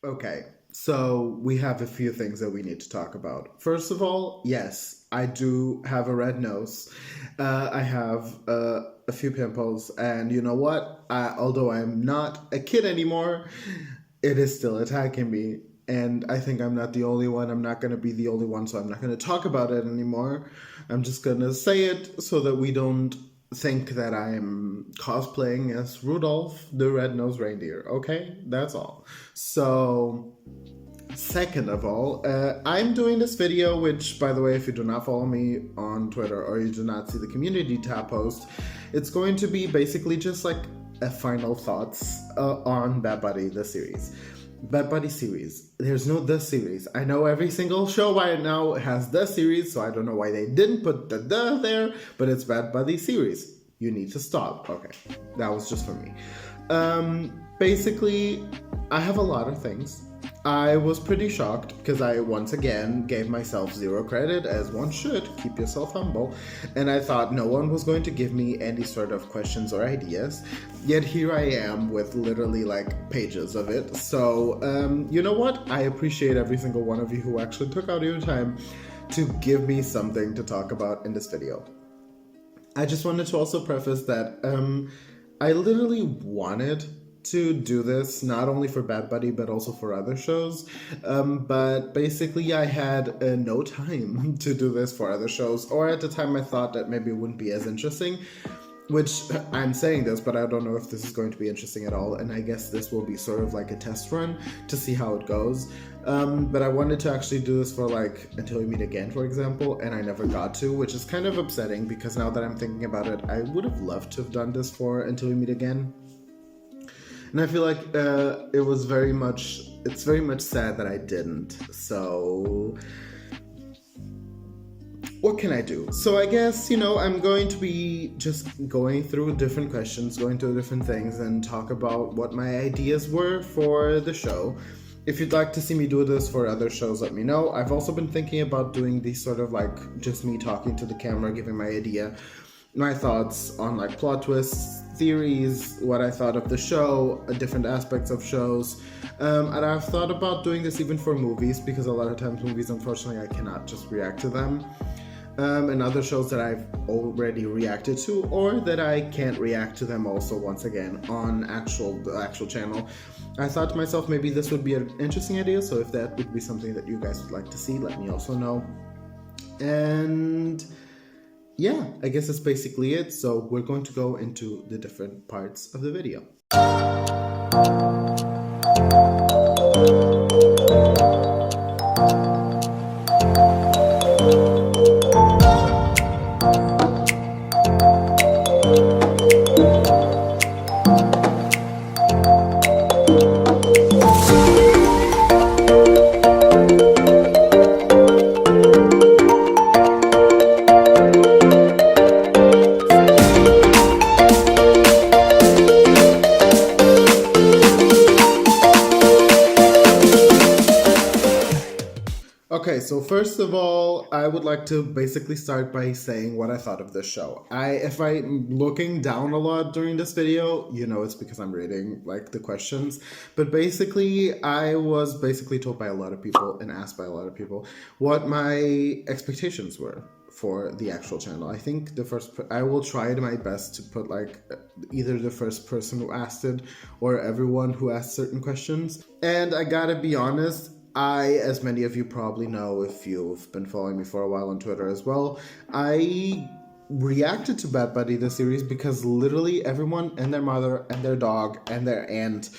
Okay, so we have a few things that we need to talk about. First of all, yes, I do have a red nose. I have a few pimples, and you know what? Although I'm not a kid anymore, it is still attacking me. And I think I'm not the only one. I'm not going to be the only one, so I'm not going to talk about it anymore. I'm just going to say it so that we don't think that I'm cosplaying as Rudolph the Red-Nosed Reindeer. Okay, that's all. So, second of all, I'm doing this video, which, by the way, if you do not follow me on Twitter or you do not see the community tab post, it's going to be basically just like a final thoughts on Bad Buddy, the series. Bad Buddy series. There's no the series. I know every single show right now has the series, so I don't know why they didn't put the there, but it's Bad Buddy series. You need to stop. Okay, that was just for me. Basically, I have a lot of things. I was pretty shocked because I once again gave myself zero credit, as one should. Keep yourself humble. And I thought no one was going to give me any sort of questions or ideas. Yet here I am with literally like pages of it. So, you know what? I appreciate every single one of you who actually took out your time to give me something to talk about in this video. I just wanted to also preface that I literally wanted to do this not only for Bad Buddy but also for other shows, but basically I had no time to do this for other shows, or at the time I thought that maybe it wouldn't be as interesting, which I'm saying this, but I don't know if this is going to be interesting at all, and I guess this will be sort of like a test run to see how it goes. But I wanted to actually do this for like Until We Meet Again, for example, and I never got to, which is kind of upsetting because now that I'm thinking about it, I would have loved to have done this for Until We Meet Again. And I feel like it's very much sad that I didn't. So what can I do? So I guess, I'm going to be just going through different questions, going through different things, and talk about what my ideas were for the show. If you'd like to see me do this for other shows, let me know. I've also been thinking about doing these sort of like just me talking to the camera, giving my idea, my thoughts on like plot twists, theories, what I thought of the show, different aspects of shows. And I've thought about doing this even for movies, because a lot of times movies, unfortunately, I cannot just react to them. And other shows that I've already reacted to, or that I can't react to them also once again on the actual channel. I thought to myself, maybe this would be an interesting idea, so if that would be something that you guys would like to see, let me also know. And yeah, I guess that's basically it. So we're going to go into the different parts of the video. Okay, so first of all, I would like to basically start by saying what I thought of this show. If I'm looking down a lot during this video, it's because I'm reading like the questions. But basically, I was basically told by a lot of people and asked by a lot of people what my expectations were for the actual channel. I think I will try my best to put like either the first person who asked it or everyone who asked certain questions. And I gotta be honest, as many of you probably know if you've been following me for a while on Twitter as well, I reacted to Bad Buddy the series because literally everyone and their mother and their dog and their aunt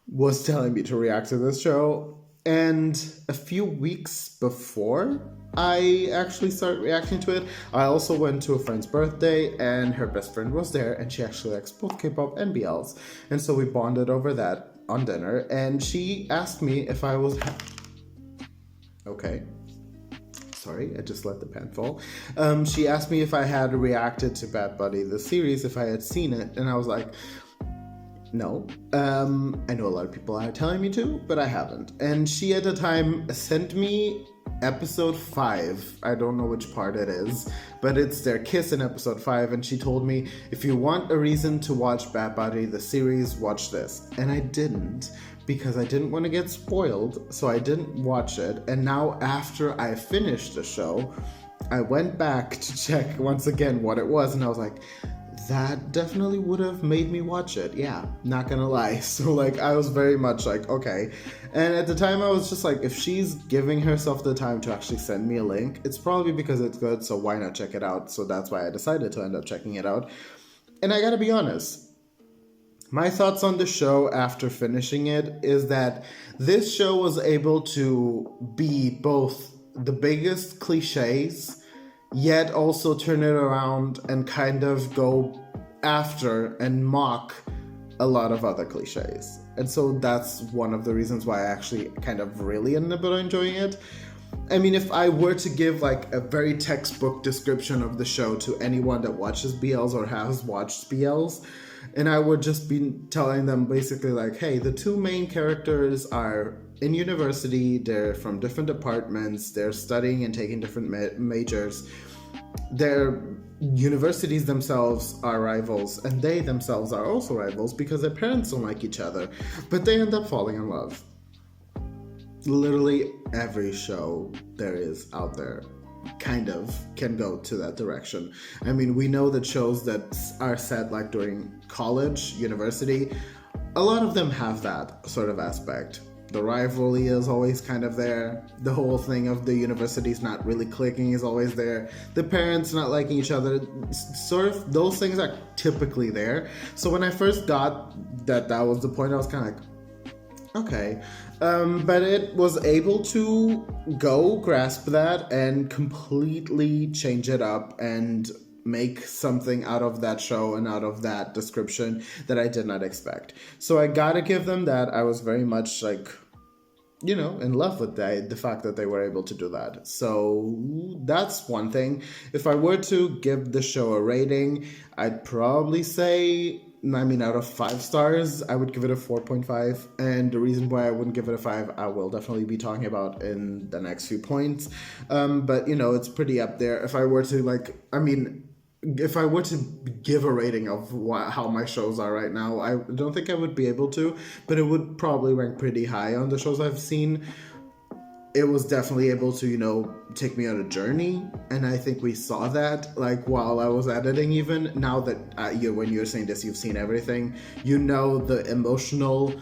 was telling me to react to this show. And a few weeks before I actually started reacting to it, I also went to a friend's birthday and her best friend was there, and she actually likes both K-pop and BLs. And so we bonded over that on dinner, and she asked me if I was okay. Sorry, I just let the pen fall. She asked me if I had reacted to Bad Buddy, the series, if I had seen it. And I was like, no. I know a lot of people are telling me to, but I haven't. And she at the time sent me episode 5. I don't know which part it is, but it's their kiss in episode 5. And she told me, if you want a reason to watch Bad Buddy, the series, watch this. And I didn't, because I didn't want to get spoiled, so I didn't watch it. And now after I finished the show, I went back to check once again what it was, and I was like, that definitely would have made me watch it. Yeah, not gonna lie. So like, I was very much like, okay. And at the time I was just like, if she's giving herself the time to actually send me a link, it's probably because it's good, so why not check it out? So that's why I decided to end up checking it out. And I gotta be honest, my thoughts on the show after finishing it is that this show was able to be both the biggest cliches, yet also turn it around and kind of go after and mock a lot of other cliches. And so that's one of the reasons why I actually kind of really ended up enjoying it. I mean, if I were to give like a very textbook description of the show to anyone that watches BLs or has watched BLs, and I would just be telling them basically like, hey, the two main characters are in university, they're from different departments, they're studying and taking different majors. Their universities themselves are rivals, and they themselves are also rivals because their parents don't like each other, but they end up falling in love. Literally every show there is out there kind of can go to that direction. I mean, we know that shows that are set like during college, university, a lot of them have that sort of aspect. The rivalry is always kind of there. The whole thing of the universities not really clicking is always there. The parents not liking each other, sort of, those things are typically there. So when I first got that was the point, I was kind of like, okay. But it was able to grasp that and completely change it up and make something out of that show and out of that description that I did not expect. So I gotta give them that. I was very much like, you know, in love with the fact that they were able to do that. So that's one thing. If I were to give the show a rating, I'd probably say, I mean, out of 5 stars, I would give it a 4.5. And the reason why I wouldn't give it a 5, I will definitely be talking about in the next few points. But, you know, it's pretty up there. If I were to, if I were to give a rating of how my shows are right now, I don't think I would be able to, but it would probably rank pretty high on the shows I've seen. It was definitely able to, you know, take me on a journey, and I think we saw that, like, while I was editing even. Now that, when you're saying this, you've seen everything, you know the emotional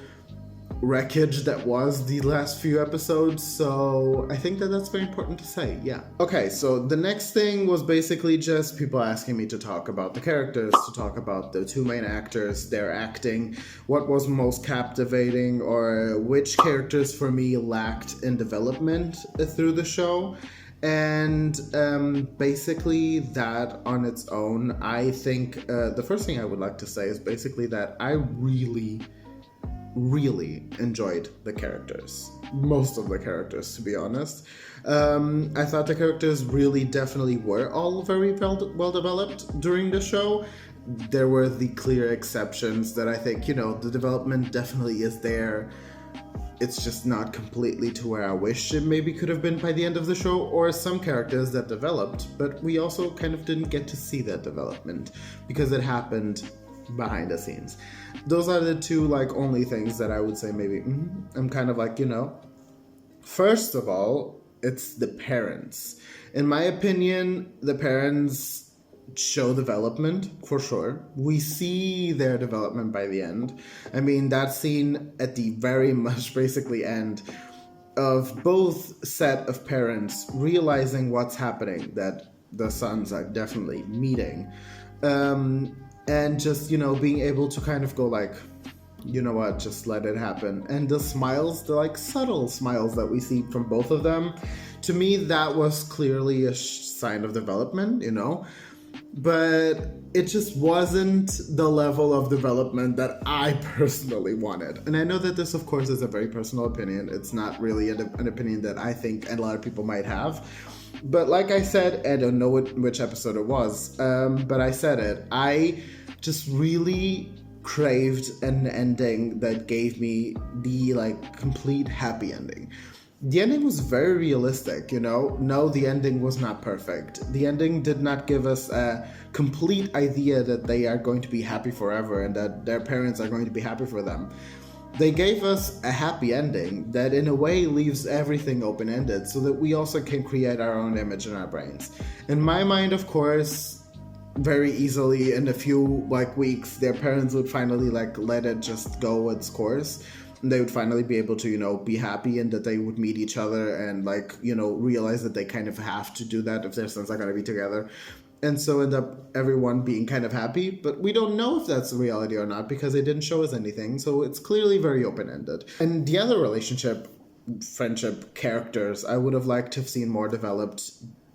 wreckage that was the last few episodes, so I think that that's very important to say, yeah. Okay, so the next thing was basically just people asking me to talk about the characters, to talk about the two main actors, their acting, what was most captivating, or which characters for me lacked in development through the show. And basically that on its own, I think the first thing I would like to say is basically that I really enjoyed the characters. Most of the characters, to be honest. I thought the characters really definitely were all very well developed during the show. There were the clear exceptions that I think, you know, the development definitely is there. It's just not completely to where I wish it maybe could have been by the end of the show, or some characters that developed, but we also kind of didn't get to see that development because it happened behind the scenes. Those are the two only things that I would say maybe I'm kind of like, you know. First of all, it's the parents. In my opinion, the parents show development for sure. We see their development by the end. I mean, that scene at the very much basically end of both set of parents realizing what's happening, that the sons are definitely meeting. And just, you know, being able to kind of go like, you know what, just let it happen. And the smiles, the subtle smiles that we see from both of them, to me, that was clearly a sign of development, you know. But it just wasn't the level of development that I personally wanted. And I know that this, of course, is a very personal opinion. It's not really an opinion that I think a lot of people might have. But like I said, I don't know which episode it was, but I said it. I just really craved an ending that gave me the complete happy ending. The ending was very realistic, you know? No, the ending was not perfect. The ending did not give us a complete idea that they are going to be happy forever and that their parents are going to be happy for them. they gave us a happy ending that in a way leaves everything open-ended so that we also can create our own image in our brains. In my mind, of course, very easily in a few weeks, their parents would finally let it just go its course. And they would finally be able to, be happy, and that they would meet each other and realize that they kind of have to do that if their sons are going to be together. And so end up everyone being kind of happy, but we don't know if that's the reality or not because they didn't show us anything. So it's clearly very open-ended. And the other friendship characters, I would have liked to have seen more developed,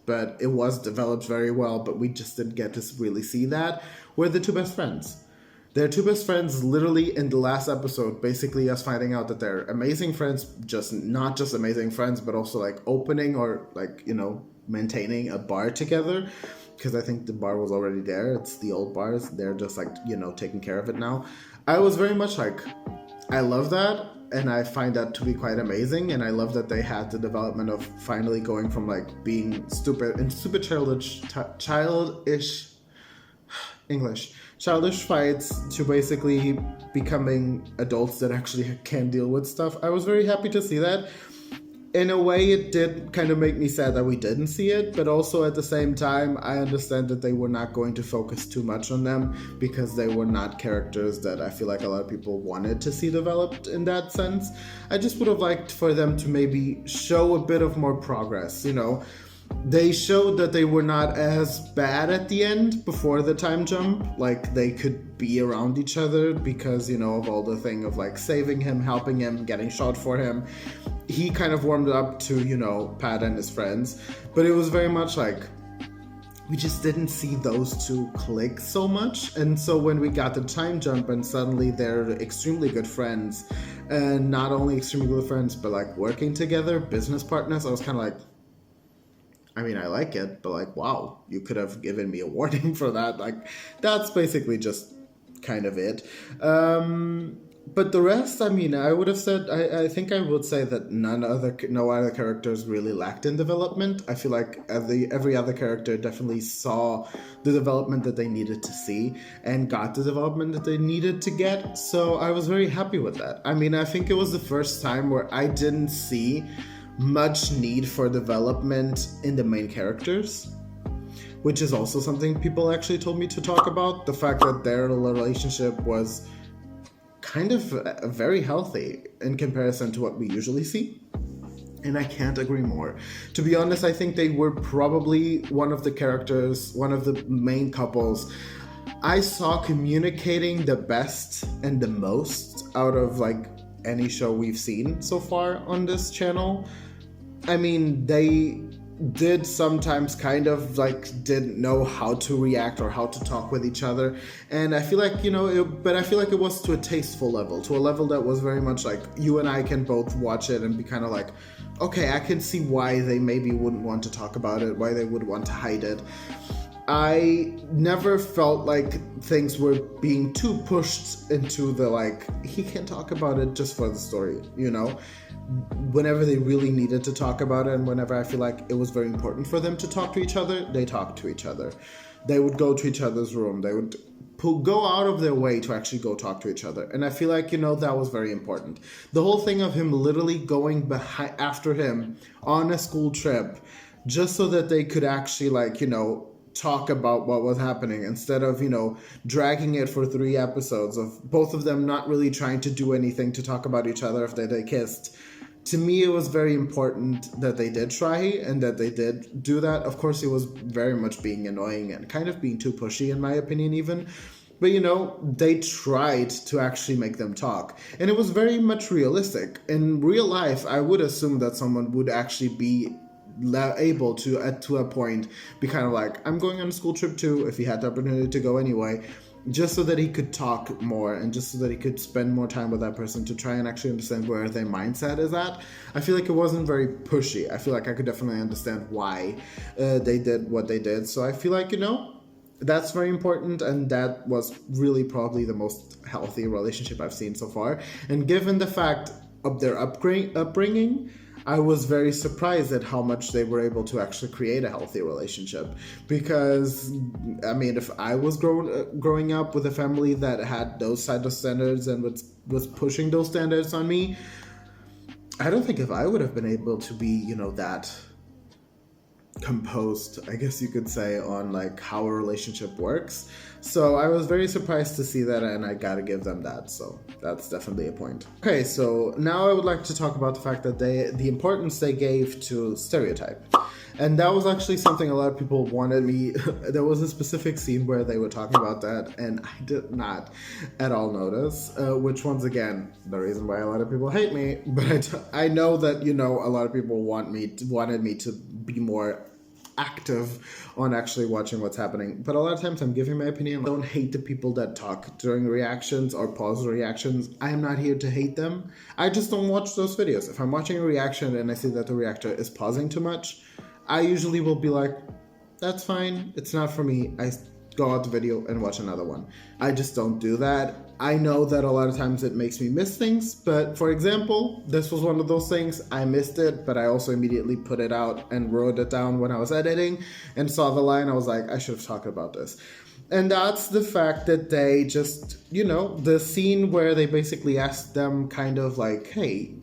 but it was developed very well, but we just didn't get to really see that, were the two best friends. They're two best friends literally in the last episode, basically us finding out that they're amazing friends, not just amazing friends, but also opening or maintaining a bar together. Because I think the bar was already there. It's the old bars. They're just taking care of it now. I was very much I love that. And I find that to be quite amazing. And I love that they had the development of finally going from being stupid childish fights to basically becoming adults that actually can deal with stuff. I was very happy to see that. In a way, it did kind of make me sad that we didn't see it, but also at the same time, I understand that they were not going to focus too much on them because they were not characters that I feel like a lot of people wanted to see developed in that sense. I just would have liked for them to maybe show a bit of more progress, They showed that they were not as bad at the end before the time jump. They could be around each other because, of all the thing of saving him, helping him, getting shot for him. He kind of warmed up to, Pat and his friends. But it was very much we just didn't see those two click so much. And so when we got the time jump and suddenly they're extremely good friends, and not only extremely good friends, but working together, business partners, I was kind of I like it, but wow, you could have given me a warning for that. That's basically just kind of it. But the rest, I would have said, I think I would say that no other characters really lacked in development. I feel like every other character definitely saw the development that they needed to see and got the development that they needed to get. So I was very happy with that. I think it was the first time where I didn't see much need for development in the main characters, which is also something people actually told me to talk about. The fact that their relationship was kind of very healthy in comparison to what we usually see. And I can't agree more. To be honest, I think they were probably one of the main couples I saw communicating the best and the most out of any show we've seen so far on this channel. They did sometimes kind of didn't know how to react or how to talk with each other, and I feel but I feel it was to a tasteful level, to a level that was very much you and I can both watch it and be kind of okay, I can see why they maybe wouldn't want to talk about it, why they would want to hide it. I never felt things were being too pushed into the he can talk about it just for the story, Whenever they really needed to talk about it, and whenever I feel it was very important for them to talk to each other, they talked to each other. They would go to each other's room. They would go out of their way to actually go talk to each other. And I feel that was very important. The whole thing of him literally going after him on a school trip just so that they could actually talk about what was happening instead of, dragging it for 3 episodes of both of them not really trying to do anything to talk about each other after they kissed. To me, it was very important that they did try and that they did do that. Of course, it was very much being annoying and kind of being too pushy, in my opinion, even. But, they tried to actually make them talk. And it was very much realistic. In real life, I would assume that someone would actually be able to, at a point, be kind of I'm going on a school trip too, if he had the opportunity to go anyway, just so that he could talk more and just so that he could spend more time with that person to try and actually understand where their mindset is at. I feel it wasn't very pushy. I feel I could definitely understand why they did what they did. So I feel that's very important, and that was really probably the most healthy relationship I've seen so far. And given the fact of their upbringing, I was very surprised at how much they were able to actually create a healthy relationship. Because, I mean, if I was growing up with a family that had those side of standards and was pushing those standards on me, I don't think if I would have been able to be, that composed, I guess you could say, on like how a relationship works. So I was very surprised to see that, and I gotta give them that. So that's definitely a point. Okay, so now I would like to talk about the fact that the importance they gave to stereotype. And that was actually something a lot of people wanted me. There was a specific scene where they were talking about that, and I did not at all notice. Which, once again, the reason why a lot of people hate me. But I know that a lot of people wanted me to be more active on actually watching what's happening. But a lot of times I'm giving my opinion. I don't hate the people that talk during reactions or pause reactions. I am not here to hate them. I just don't watch those videos. If I'm watching a reaction and I see that the reactor is pausing too much, I usually will be like, that's fine, it's not for me. I go out the video and watch another one. I just don't do that. I know that a lot of times it makes me miss things, but for example, this was one of those things. I missed it, but I also immediately put it out and wrote it down when I was editing and saw the line. I was like, I should have talked about this. And that's the fact that they just, the scene where they basically asked them kind of like, hey,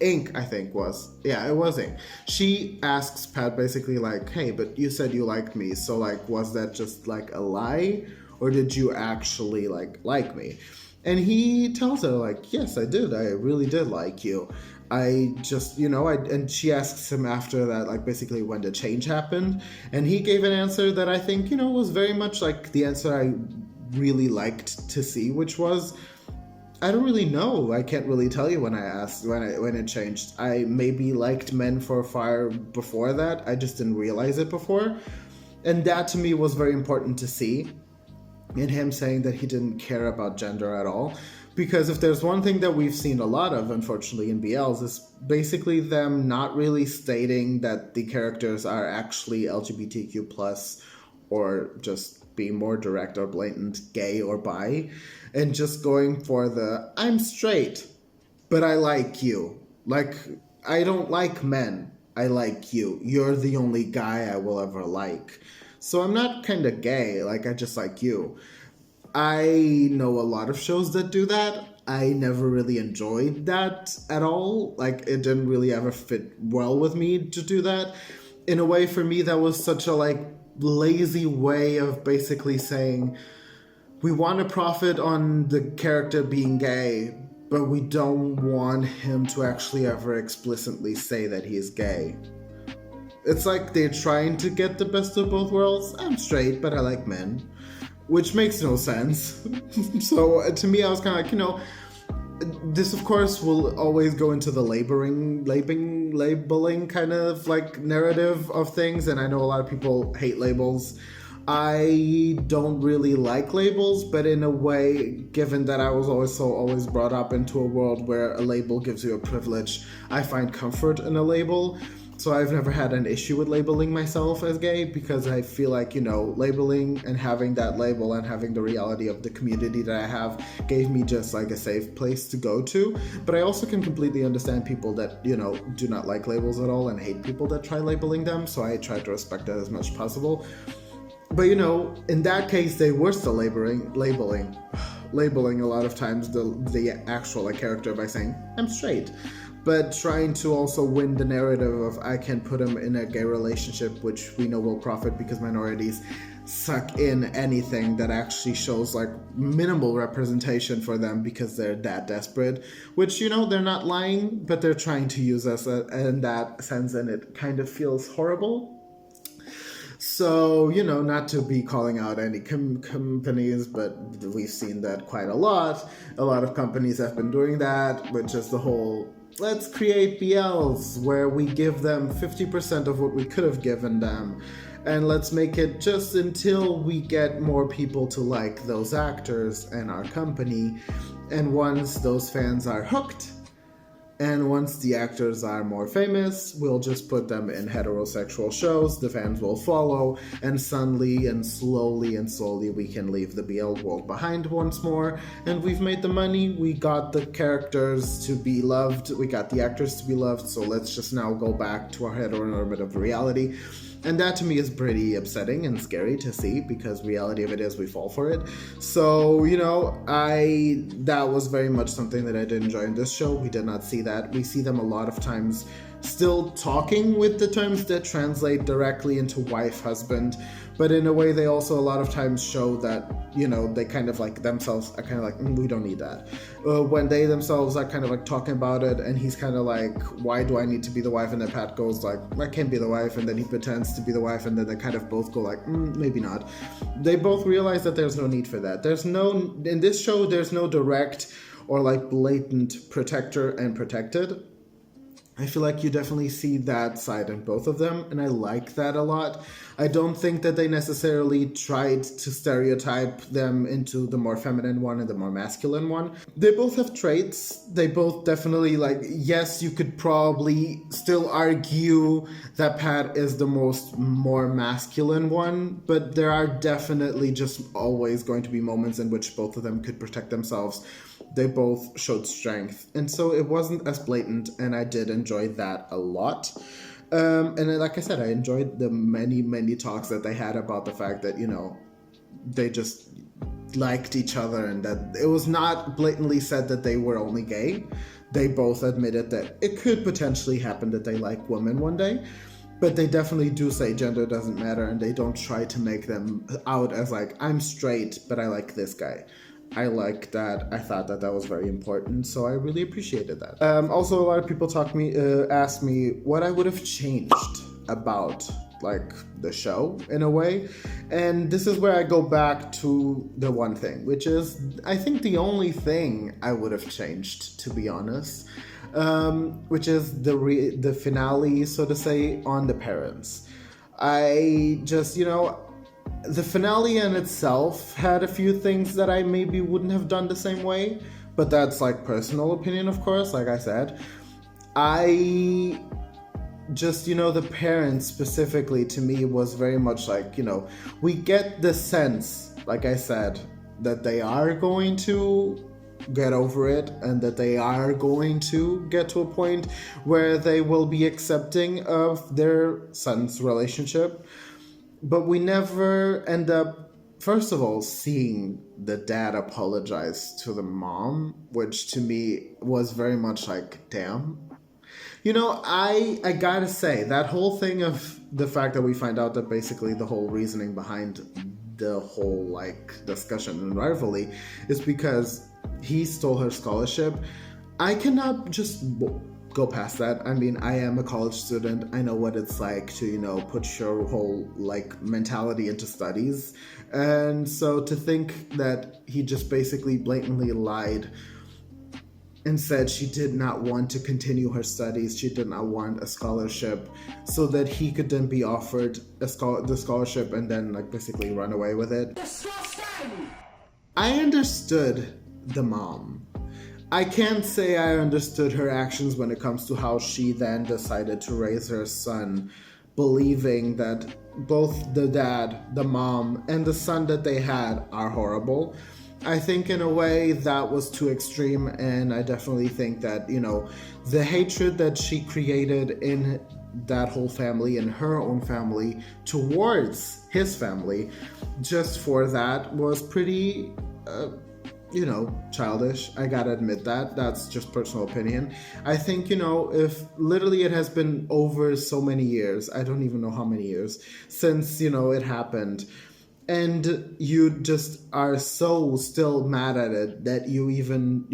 Ink, I think it was Ink. She asks Pat basically like, hey, but you said you liked me, so like, was that just like a lie, or did you actually like me? And he tells her like, yes, I did. I really did like you. I just, and she asks him after that, like basically when the change happened, and he gave an answer that I think, was very much like the answer I really liked to see, which was, I don't really know. I can't really tell you when it changed. I maybe liked men for far before that. I just didn't realize it before. And that to me was very important to see in him saying that he didn't care about gender at all. Because if there's one thing that we've seen a lot of, unfortunately, in BLs, is basically them not really stating that the characters are actually LGBTQ plus or just being more direct or blatant gay or bi, and just going for the I'm straight but I like you, like I don't like men, I like you, you're the only guy I will ever like, so I'm not kind of gay, like I just like you. I know a lot of shows that do that. I never really enjoyed that at all. Like it didn't really ever fit well with me to do that. In a way, for me, that was such a lazy way of basically saying we want to profit on the character being gay, but we don't want him to actually ever explicitly say that he's gay. It's like they're trying to get the best of both worlds. I'm straight, but I like men, which makes no sense. So to me, I was kind of like, this of course will always go into the labeling kind of like narrative of things, and I know a lot of people hate labels. I don't really like labels, but in a way, given that I was always brought up into a world where a label gives you a privilege, I find comfort in a label. So I've never had an issue with labeling myself as gay, because I feel like, labeling and having that label and having the reality of the community that I have gave me just like a safe place to go to. But I also can completely understand people that, do not like labels at all and hate people that try labeling them. So I try to respect that as much as possible. But, in that case, they were still labeling a lot of times the actual character by saying, I'm straight. But trying to also win the narrative of I can put him in a gay relationship, which we know will profit because minorities suck in anything that actually shows minimal representation for them because they're that desperate, which, they're not lying, but they're trying to use us in that sense, and it kind of feels horrible. So, not to be calling out any companies, but we've seen that quite a lot. A lot of companies have been doing that, which is the whole, let's create BLs where we give them 50% of what we could have given them. And let's make it just until we get more people to like those actors and our company. And once those fans are hooked, And once the actors are more famous, we'll just put them in heterosexual shows, the fans will follow, and suddenly and slowly we can leave the BL world behind once more. And we've made the money, we got the characters to be loved, we got the actors to be loved, so let's just now go back to our heteronormative reality. And that to me is pretty upsetting and scary to see, because reality of it is we fall for it. So, that was very much something that I did enjoy in this show. We did not see that. We see them a lot of times still talking with the terms that translate directly into wife, husband, but in a way they also a lot of times show that, they kind of like themselves are kind of like, we don't need that. When they themselves are kind of like talking about it, and he's kind of like, why do I need to be the wife? And then Pat goes like, I can't be the wife, and then he pretends to be the wife, and then they kind of both go like, maybe not. They both realize that there's no need for that. In this show, there's no direct or like blatant protector and protected. I feel like you definitely see that side in both of them, and I like that a lot. I don't think that they necessarily tried to stereotype them into the more feminine one and the more masculine one. They both have traits. They both definitely, yes, you could probably still argue that Pat is the more masculine one, but there are definitely just always going to be moments in which both of them could protect themselves. They both showed strength, and so it wasn't as blatant, and I did enjoy that a lot. And then, like I said, I enjoyed the many talks that they had about the fact that, they just liked each other, and that it was not blatantly said that they were only gay. They both admitted that it could potentially happen that they like women one day, but they definitely do say gender doesn't matter, and they don't try to make them out as like, I'm straight, but I like this guy. I like that. I thought that was very important, so I really appreciated that. Also, a lot of people asked me what I would have changed about the show in a way, and this is where I go back to the one thing, which is I think the only thing I would have changed, to be honest, which is the finale, so to say, on the parents. I just the finale in itself had a few things that I maybe wouldn't have done the same way, but that's personal opinion, of course. Like I said, I just, the parents specifically to me was very much we get the sense, like I said, that they are going to get over it, and that they are going to get to a point where they will be accepting of their son's relationship. But we never end up, first of all, seeing the dad apologize to the mom, which to me was very much damn. I gotta say, that whole thing of the fact that we find out that basically the whole reasoning behind the whole discussion and rivalry is because he stole her scholarship. I cannot just go past that. I mean, I am a college student. I know what it's like to, put your whole mentality into studies. And so to think that he just basically blatantly lied and said she did not want to continue her studies, she did not want a scholarship, so that he could then be offered the scholarship and then basically run away with it. I understood the mom. I can't say I understood her actions when it comes to how she then decided to raise her son, believing that both the dad, the mom, and the son that they had are horrible. I think in a way that was too extreme, and I definitely think that, the hatred that she created in that whole family and her own family towards his family, just for that, was pretty childish. I gotta admit that. That's just personal opinion. I think, if literally it has been over so many years, I don't even know how many years, since, it happened, and you just are so still mad at it that you even,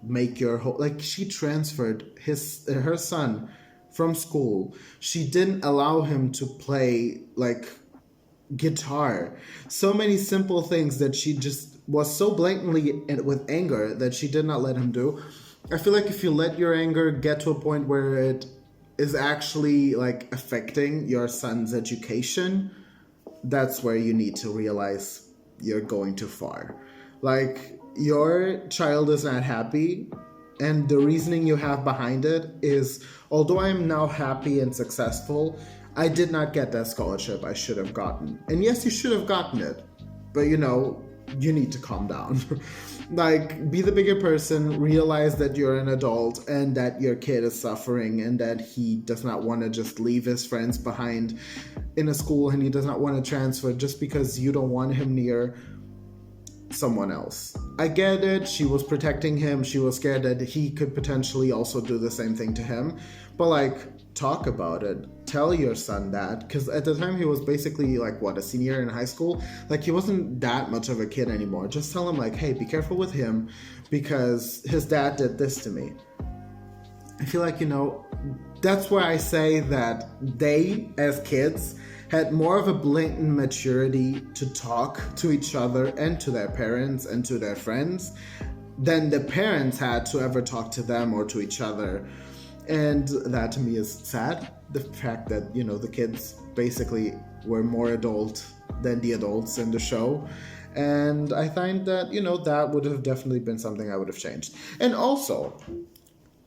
make your whole, she transferred her son from school. She didn't allow him to play, guitar. So many simple things that she just was so blatantly with anger that she did not let him do. I feel like if you let your anger get to a point where it is actually affecting your son's education, that's where you need to realize you're going too far. Your child is not happy, And the reasoning you have behind it is, although I am now happy and successful, I did not get that scholarship I should have gotten. And yes, you should have gotten it, but you need to calm down. Like, be the bigger person, realize that you're an adult and that your kid is suffering and that he does not want to just leave his friends behind in a school, and he does not want to transfer just because you don't want him near someone else. I get it. She was protecting him. She was scared that he could potentially also do the same thing to him. But like, talk about it. Tell your son that, because at the time he was basically like a senior in high school. Like, he wasn't that much of a kid anymore. Just tell him like, hey, be careful with him because his dad did this to me. I feel like, that's where I say that they, as kids, had more of a blatant maturity to talk to each other and to their parents and to their friends than the parents had to ever talk to them or to each other. And that to me is sad. The fact that, the kids basically were more adult than the adults in the show. And I find that, that would have definitely been something I would have changed. And also,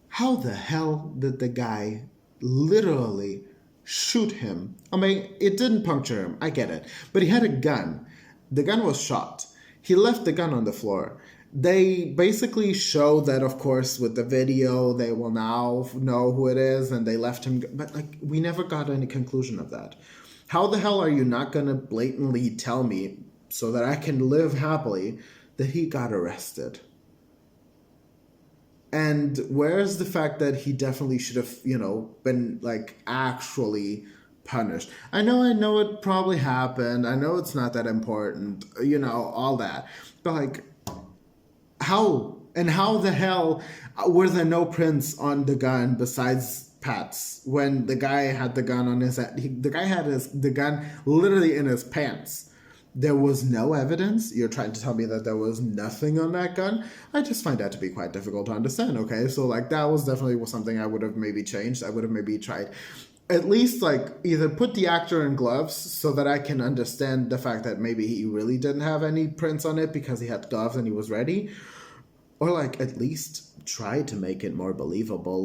how the hell did the guy literally shoot him? I mean, it didn't puncture him, I get it. But he had a gun. The gun was shot. He left the gun on the floor. They basically show that, of course, with the video, they will now know who it is, and they left him. But, we never got any conclusion of that. How the hell are you not going to blatantly tell me, so that I can live happily, that he got arrested? And where's the fact that he definitely should have, been, actually punished? I know it probably happened. I know it's not that important, all that. But, how? And how the hell were there no prints on the gun besides Pat's when the guy had the gun on his head? The guy had the gun literally in his pants. There was no evidence? You're trying to tell me that there was nothing on that gun? I just find that to be quite difficult to understand, okay? So, that was definitely something I would have maybe changed. I would have maybe tried at least, either put the actor in gloves so that I can understand the fact that maybe he really didn't have any prints on it because he had gloves and he was ready. Or, at least try to make it more believable,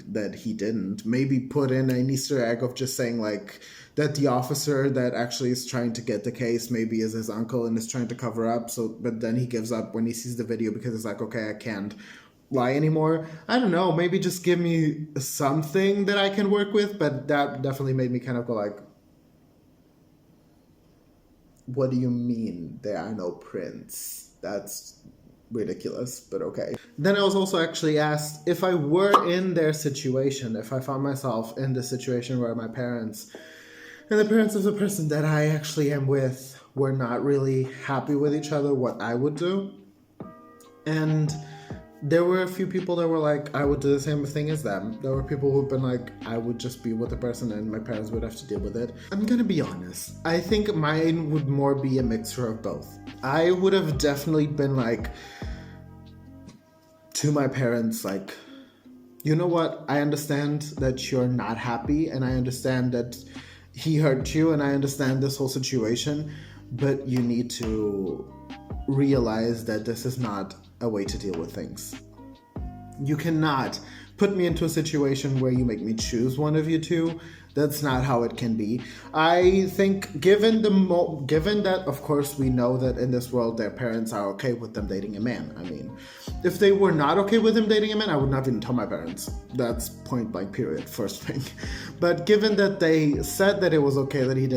that he didn't. Maybe put in an Easter egg of just saying, that the officer that actually is trying to get the case maybe is his uncle and is trying to cover up. But then he gives up when he sees the video because it's okay, I can't lie anymore. I don't know. Maybe just give me something that I can work with. But that definitely made me kind of go what do you mean there are no prints? That's ridiculous, but okay. Then I was also actually asked if I were in their situation, if I found myself in the situation where my parents and the parents of the person that I actually am with were not really happy with each other, what I would do. And there were a few people that were I would do the same thing as them. There were people who've been I would just be with the person and my parents would have to deal with it. I'm gonna be honest. I think mine would more be a mixture of both. I would have definitely been to my parents, you know what? I understand that you're not happy and I understand that he hurt you and I understand this whole situation, but you need to realize that this is not a way to deal with things. You cannot put me into a situation where you make me choose one of you two. That's not how it can be. I think given that, of course, we know that in this world their parents are okay with them dating a man. I mean, if they were not okay with him dating a man, I would not even tell my parents. That's point blank period, first thing. But given that they said that it was okay that he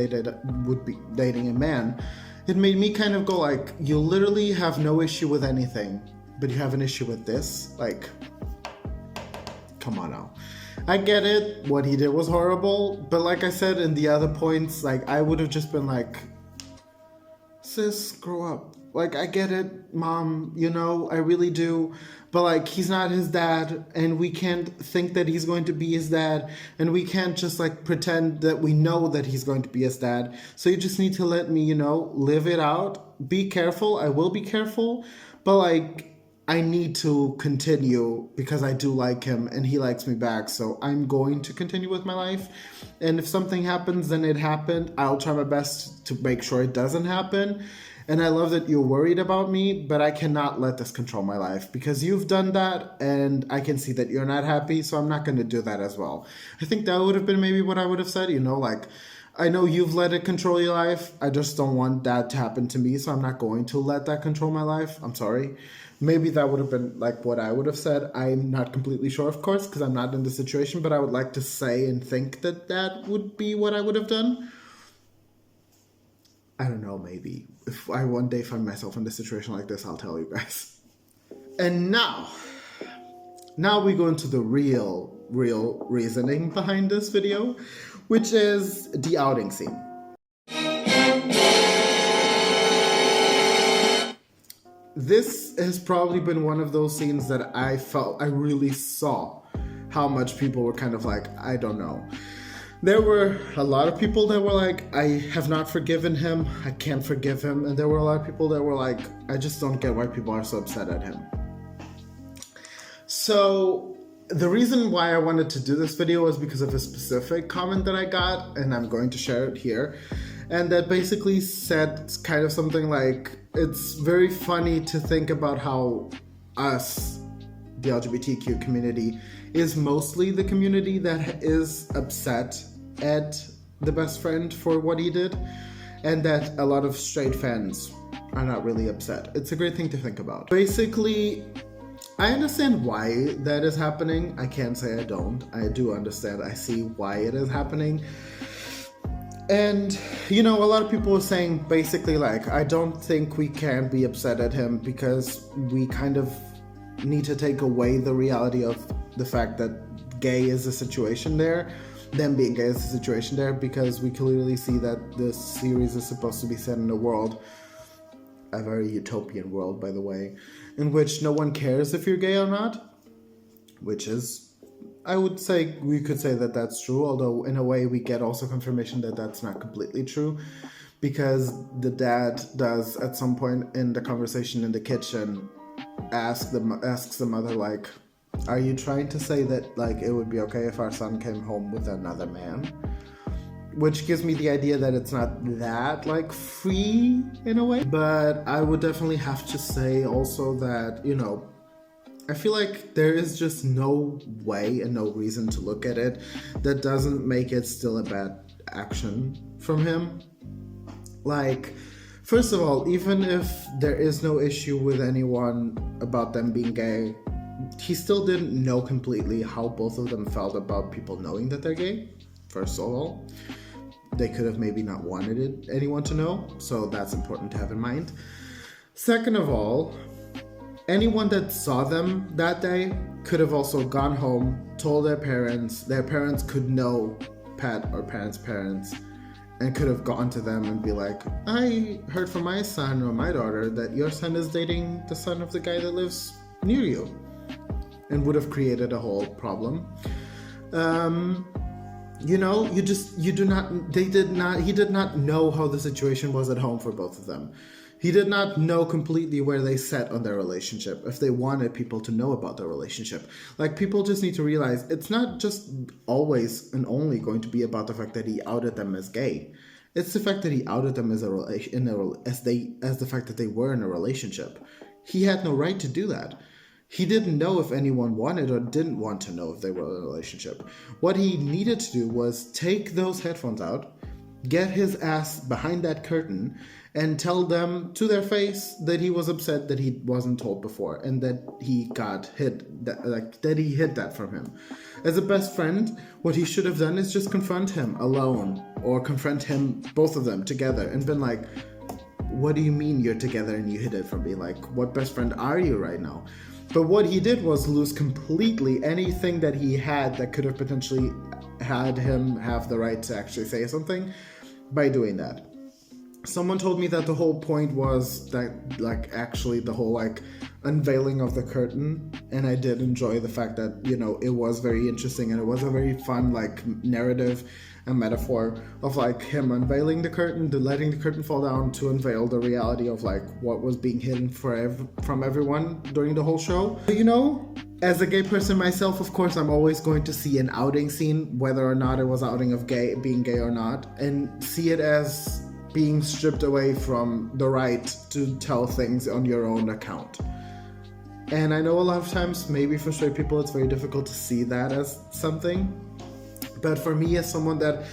would be dating a man, it made me kind of go you literally have no issue with anything, but you have an issue with this? Come on now. I get it, what he did was horrible, but like I said in the other points, I would have just been sis, grow up. I get it, mom, I really do, but he's not his dad, and we can't think that he's going to be his dad, and we can't just pretend that we know that he's going to be his dad, so you just need to let me, live it out, be careful, I will be careful, but I need to continue because I do like him and he likes me back. So I'm going to continue with my life. And if something happens, then it happened. I'll try my best to make sure it doesn't happen. And I love that you're worried about me, but I cannot let this control my life because you've done that and I can see that you're not happy, so I'm not going to do that as well. I think that would have been maybe what I would have said, like, I know you've let it control your life. I just don't want that to happen to me, so I'm not going to let that control my life. I'm sorry. Maybe that would have been like what I would have said. I'm not completely sure, of course, because I'm not in the situation, but I would like to say and think that that would be what I would have done. I don't know, maybe. If I one day find myself in a situation like this, I'll tell you guys. And now we go into the real reasoning behind this video, which is the outing scene. This has probably been one of those scenes that I felt I really saw how much people were kind of like, I don't know. There were a lot of people that were like, I have not forgiven him, I can't forgive him. And there were a lot of people that were like, I just don't get why people are so upset at him. So the reason why I wanted to do this video was because of a specific comment that I got, and I'm going to share it here. And that basically said kind of something like, it's very funny to think about how us, the LGBTQ community, is mostly the community that is upset at the best friend for what he did, and that a lot of straight fans are not really upset. It's a great thing to think about. Basically, I understand why that is happening. I can't say I don't. I do understand. I see why it is happening. And, a lot of people are saying basically like, I don't think we can be upset at him because we kind of need to take away the reality of the fact that gay is a situation there, them being gay is a situation there, because we clearly see that this series is supposed to be set in a world, a very utopian world, by the way, in which no one cares if you're gay or not, which is, I would say, we could say that that's true, although in a way we get also confirmation that that's not completely true, because the dad does at some point in the conversation in the kitchen asks the mother, like, are you trying to say that like it would be okay if our son came home with another man? Which gives me the idea that it's not that like free in a way. But I would definitely have to say also that, I feel like there is just no way and no reason to look at it that doesn't make it still a bad action from him. Like, first of all, even if there is no issue with anyone about them being gay, he still didn't know completely how both of them felt about people knowing that they're gay, first of all. They could have maybe not wanted anyone to know, so that's important to have in mind. Second of all, anyone that saw them that day could have also gone home, told their parents could know Pat or Pat's parents, and could have gone to them and be like, I heard from my son or my daughter that your son is dating the son of the guy that lives near you, and would have created a whole problem. He did not know how the situation was at home for both of them. He did not know completely where they sat on their relationship, if they wanted people to know about their relationship. Like, people just need to realize it's not just always and only going to be about the fact that he outed them as gay. It's the fact that he outed them as the fact that they were in a relationship. He had no right to do that. He didn't know if anyone wanted or didn't want to know if they were in a relationship. What he needed to do was take those headphones out, get his ass behind that curtain, and tell them to their face that he was upset that he wasn't told before, and that he that he hid that from him. As a best friend, what he should have done is just confront him alone, or confront him, both of them together, and been like, what do you mean you're together and you hid it from me? Like, what best friend are you right now? But what he did was lose completely anything that he had that could have potentially had him have the right to actually say something by doing that. Someone told me that the whole point was that, like, actually the whole, like, unveiling of the curtain, and I did enjoy the fact that, it was very interesting, and it was a very fun, like, narrative and metaphor of, like, him unveiling the curtain, letting the curtain fall down to unveil the reality of, like, what was being hidden from everyone during the whole show. As a gay person myself, of course, I'm always going to see an outing scene, whether or not it was outing of being gay or not, and see it as being stripped away from the right to tell things on your own account. And I know a lot of times, maybe for straight people, it's very difficult to see that as something. But for me, as someone that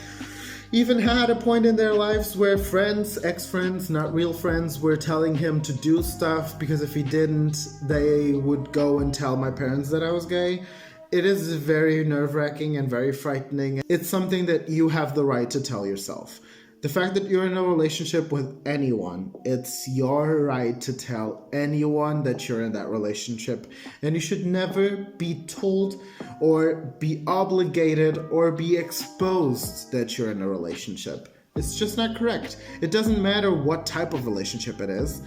even had a point in their lives where friends, ex-friends, not real friends, were telling him to do stuff because if he didn't, they would go and tell my parents that I was gay. It is very nerve-wracking and very frightening. It's something that you have the right to tell yourself. The fact that you're in a relationship with anyone, it's your right to tell anyone that you're in that relationship. And you should never be told or be obligated or be exposed that you're in a relationship. It's just not correct. It doesn't matter what type of relationship it is.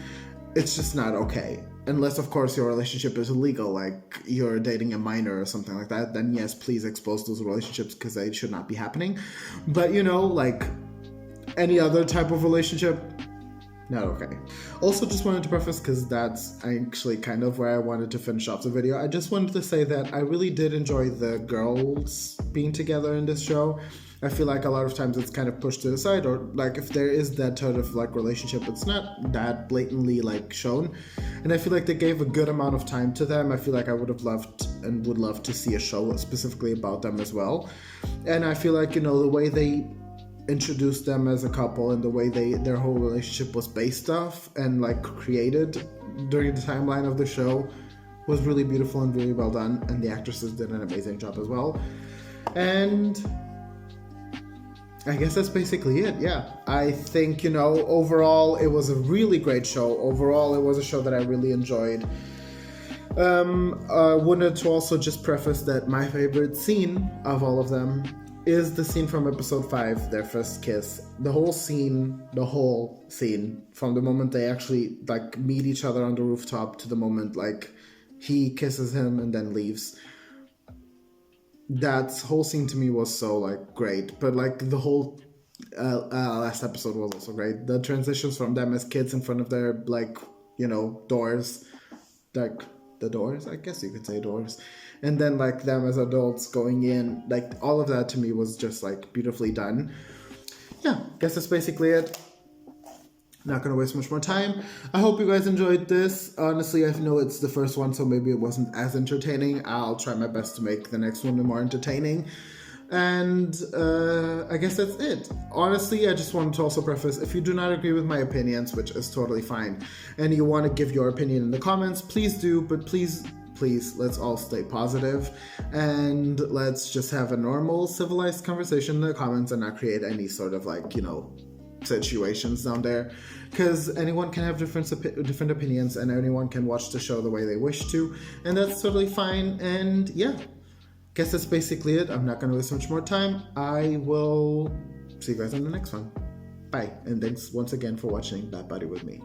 It's just not okay. Unless, of course, your relationship is illegal, like you're dating a minor or something like that, then yes, please expose those relationships because they should not be happening. But, like any other type of relationship, not okay. Also, just wanted to preface, because that's actually kind of where I wanted to finish off the video. I just wanted to say that I really did enjoy the girls being together in this show. I feel like a lot of times it's kind of pushed to the side, or like if there is that sort of like relationship, it's not that blatantly like shown. And I feel like they gave a good amount of time to them. I feel like I would have loved and would love to see a show specifically about them as well. And I feel like, the way they introduced them as a couple and the way their whole relationship was based off and like created during the timeline of the show was really beautiful and really well done, and the actresses did an amazing job as well. And I guess that's basically it. Yeah, I think overall it was a really great show. Overall it was a show that I really enjoyed. I wanted to also just preface that my favorite scene of all of them is the scene from episode 5, their first kiss. The whole scene from the moment they actually like meet each other on the rooftop to the moment like he kisses him and then leaves. That whole scene to me was so like great. But like the whole last episode was also great. The transitions from them as kids in front of their like doors, like the doors, I guess you could say doors, and then like them as adults going in, like all of that to me was just like beautifully done. Yeah, guess that's basically it. Not gonna waste much more time. I hope you guys enjoyed this. Honestly, I know it's the first one, so maybe it wasn't as entertaining. I'll try my best to make the next one more entertaining. And I guess that's it. Honestly, I just wanted to also preface, if you do not agree with my opinions, which is totally fine, and you want to give your opinion in the comments, please do, but please, let's all stay positive, and let's just have a normal, civilized conversation in the comments and not create any sort of like, situations down there, because anyone can have different opinions and anyone can watch the show the way they wish to, and that's totally fine. And yeah, guess that's basically it. I'm not going to waste much more time. I will see you guys on the next one. Bye, and thanks once again for watching That Body With Me.